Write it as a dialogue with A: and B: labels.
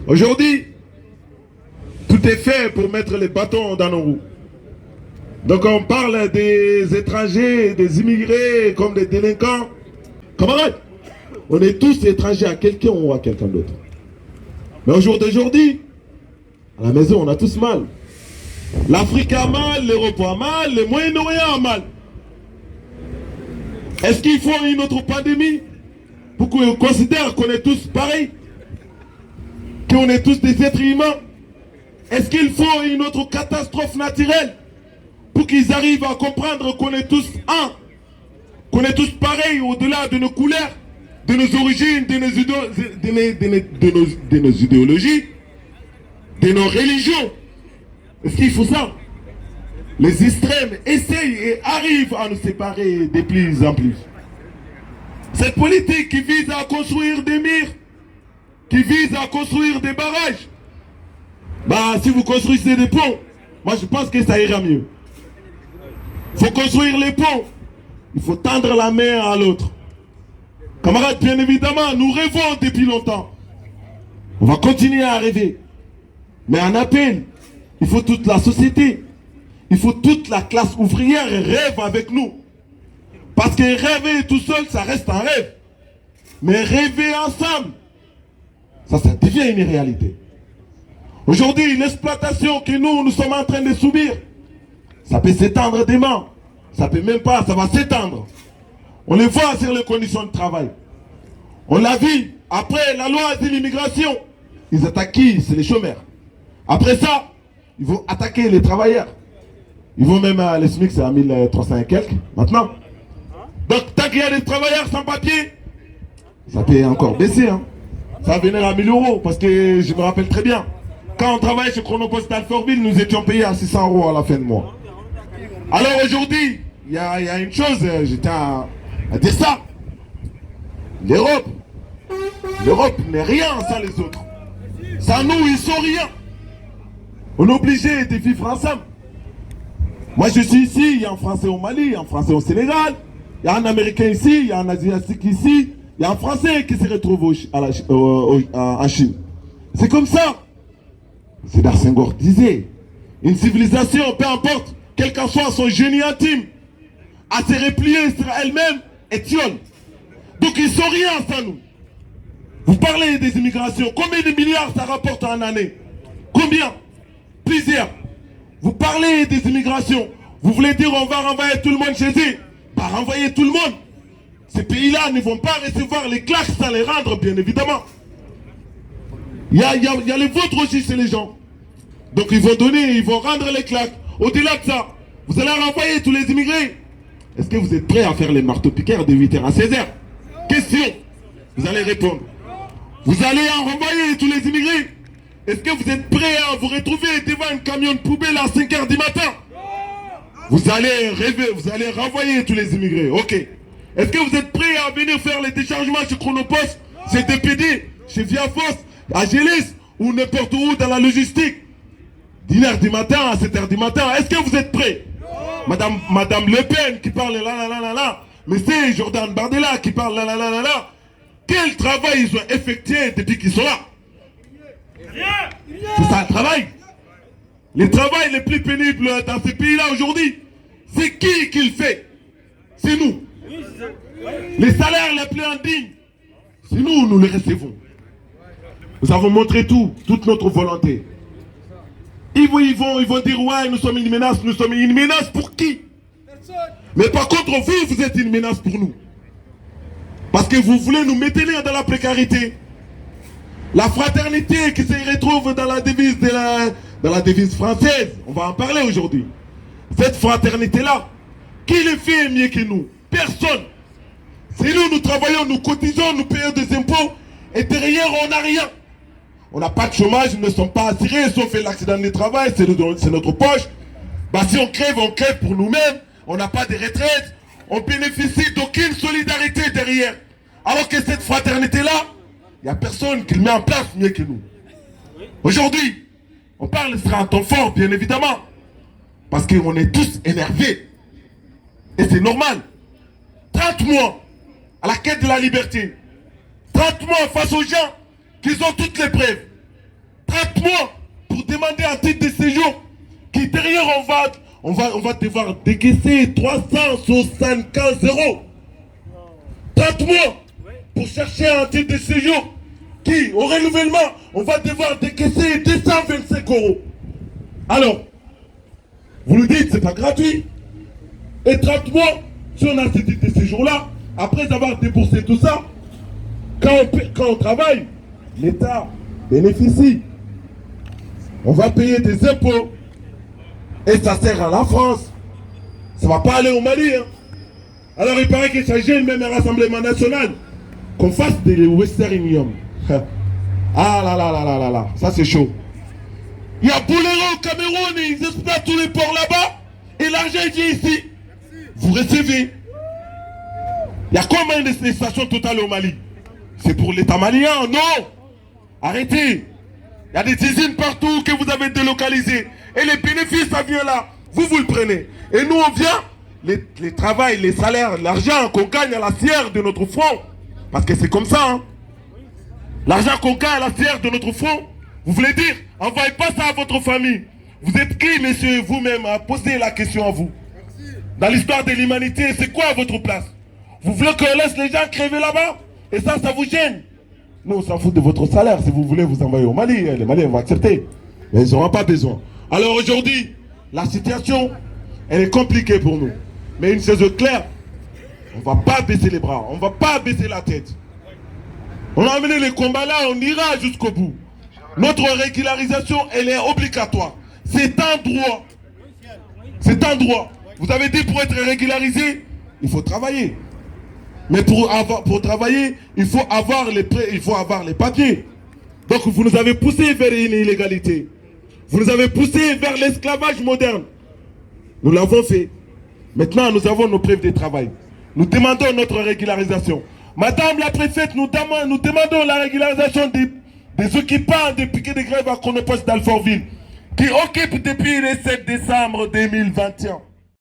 A: Aujourd'hui, tout est fait pour mettre les bâtons dans nos roues. Donc on parle des étrangers, des immigrés comme des délinquants. Camarades, on est tous étrangers à quelqu'un ou à quelqu'un d'autre. Mais au jour d'aujourd'hui, à la maison, on a tous mal. L'Afrique a mal, l'Europe a mal, le Moyen-Orient a mal. Est-ce qu'il faut une autre pandémie pour qu'on considère qu'on est tous pareils? Qu'on est tous des êtres humains? Est-ce qu'il faut une autre catastrophe naturelle pour qu'ils arrivent à comprendre qu'on est tous un? Qu'on est tous pareils au-delà de nos couleurs, de nos origines, de nos idéologies, de nos religions? Est-ce qu'il faut ça? Les extrêmes essayent et arrivent à nous séparer de plus en plus. Cette politique qui vise à construire des murs, qui vise à construire des barrages, si vous construisez des ponts, moi je pense que ça ira mieux. Il faut construire les ponts, il faut tendre la main à l'autre. Camarades, bien évidemment, nous rêvons depuis longtemps. On va continuer à rêver. Mais un appel, il faut toute la société, il faut toute la classe ouvrière rêve avec nous. Parce que rêver tout seul, ça reste un rêve. Mais rêver ensemble, ça devient une réalité. Aujourd'hui, l'exploitation que nous sommes en train de subir, ça peut s'étendre demain. Ça peut même pas, ça va s'étendre. On les voit sur les conditions de travail. On l'a vu, après la loi de l'immigration, ils attaquent qui? C'est les chômeurs. Après ça, ils vont attaquer les travailleurs. Ils vont même à les SMIC, c'est à 1300 et quelques maintenant. Donc tant qu'il y a des travailleurs sans papier, ça peut encore baisser. Ça va venir à 1000 euros parce que je me rappelle très bien. Quand on travaillait chez Chronopost Alfortville, nous étions payés à 600 euros à la fin de mois. Alors aujourd'hui, il y a une chose, je tiens à dire ça. L'Europe n'est rien sans les autres. Sans nous, ils sont rien. On est obligé de vivre ensemble. Moi je suis ici, il y a un Français au Mali, il y a un Français au Sénégal, il y a un Américain ici, il y a un Asiatique ici, il y a un Français qui se retrouve en Chine. C'est comme ça. Sédar Senghor disait, une civilisation, peu importe, quel qu'en soit son génie intime, à se replier sur elle-même, étiole. Donc ils sont rien sans nous. Vous parlez des immigrations, combien de milliards ça rapporte en année? Combien? Plusieurs. Vous parlez des immigrations, vous voulez dire on va renvoyer tout le monde chez eux? Renvoyer tout le monde. Ces pays-là ne vont pas recevoir les claques sans les rendre, bien évidemment. Il y a les vôtres aussi chez les gens. Donc ils vont donner, ils vont rendre les claques. Au-delà de ça, vous allez renvoyer tous les immigrés. Est-ce que vous êtes prêts à faire les marteaux-piqueurs de 8h à 16h? Question. Vous allez répondre. Vous allez en renvoyer tous les immigrés. Est-ce que vous êtes prêts à vous retrouver devant un camion de poubelle à 5h du matin? Vous allez rêver, vous allez renvoyer tous les immigrés. Ok. Est-ce que vous êtes prêts à venir faire les déchargements chez Chronopost, chez DPD, chez Viafoss, à Gélis ou n'importe où dans la logistique? 10h du matin à 7h du matin. Est-ce que vous êtes prêts? Madame Le Pen qui parle là. Mais c'est Jordan Bardella qui parle là. Quel travail ils ont effectué depuis qu'ils sont là? C'est ça le travail. Les travails les plus pénibles dans ces pays-là aujourd'hui, c'est qui le fait? C'est nous. Les salaires les plus indignes, c'est nous les recevons. Nous avons montré toute notre volonté. Ils vont dire ouais, nous sommes une menace pour qui? Mais par contre, vous êtes une menace pour nous. Parce que vous voulez nous maintenir dans la précarité. La fraternité qui se retrouve dans la devise française, on va en parler aujourd'hui. Cette fraternité-là, qui le fait mieux que nous? Personne. C'est nous travaillons, nous cotisons, nous payons des impôts, et derrière on n'a rien. On n'a pas de chômage, nous ne sommes pas assurés, sauf l'accident de travail, c'est notre poche. Si on crève pour nous-mêmes, on n'a pas de retraite, on bénéficie d'aucune solidarité derrière. Alors que cette fraternité-là, il n'y a personne qui le met en place mieux que nous. Aujourd'hui, on parle sera un ton fort, bien évidemment. Parce qu'on est tous énervés. Et c'est normal. 30 mois à la quête de la liberté. 30 mois face aux gens qui ont toutes les preuves. mois pour demander un titre de séjour qui derrière on va devoir décaisser 375 €. 30 mois pour chercher un titre de séjour qui, au renouvellement, on va devoir décaisser 225 €. Alors, vous nous dites, c'est pas gratuit. Et 30 mois, si on a ce titre de séjour-là, après avoir déboursé tout ça, quand on travaille, l'État bénéficie. On va payer des impôts. Et ça sert à la France. Ça ne va pas aller au Mali. Hein. Alors il paraît qu'il s'agit même un rassemblement national. Qu'on fasse des Western Union. Ah là là là là là là. Ça c'est chaud. Il y a Boulero au Cameroun, ils exploitent tous les ports là-bas. Et l'argent vient ici. Vous recevez. Il y a combien de stations totales au Mali? C'est pour l'État malien? Non. Arrêtez. Il y a des usines partout que vous avez délocalisées. Et les bénéfices, ça vient là. Vous le prenez. Et nous, on vient, les travails, les salaires, l'argent qu'on gagne à la sierre de notre front. Parce que c'est comme ça. Hein. L'argent qu'on gagne à la sierre de notre front, vous voulez dire, envoyez pas ça à votre famille. Vous êtes qui, monsieur, vous-même, à poser la question à vous? Dans l'histoire de l'humanité, c'est quoi à votre place? Vous voulez qu'on laisse les gens crever là-bas? Et ça vous gêne? Nous, on s'en fout de votre salaire. Si vous voulez vous envoyer au Mali, les Maliens vont accepter. Mais ils n'auront pas besoin. Alors aujourd'hui, la situation, elle est compliquée pour nous. Mais une chose claire, on ne va pas baisser les bras, on ne va pas baisser la tête. On a amené les combats là, on ira jusqu'au bout. Notre régularisation, elle est obligatoire. C'est un droit. C'est un droit. Vous avez dit pour être régularisé, il faut travailler. Mais pour travailler, il faut avoir les papiers. Donc vous nous avez poussé vers une illégalité. Vous nous avez poussé vers l'esclavage moderne. Nous l'avons fait. Maintenant, nous avons nos preuves de travail. Nous demandons notre régularisation. Madame la préfète, nous demandons la régularisation des occupants des piquets de grève à Chronopost d'Alfortville, qui occupent depuis le 7 décembre 2021.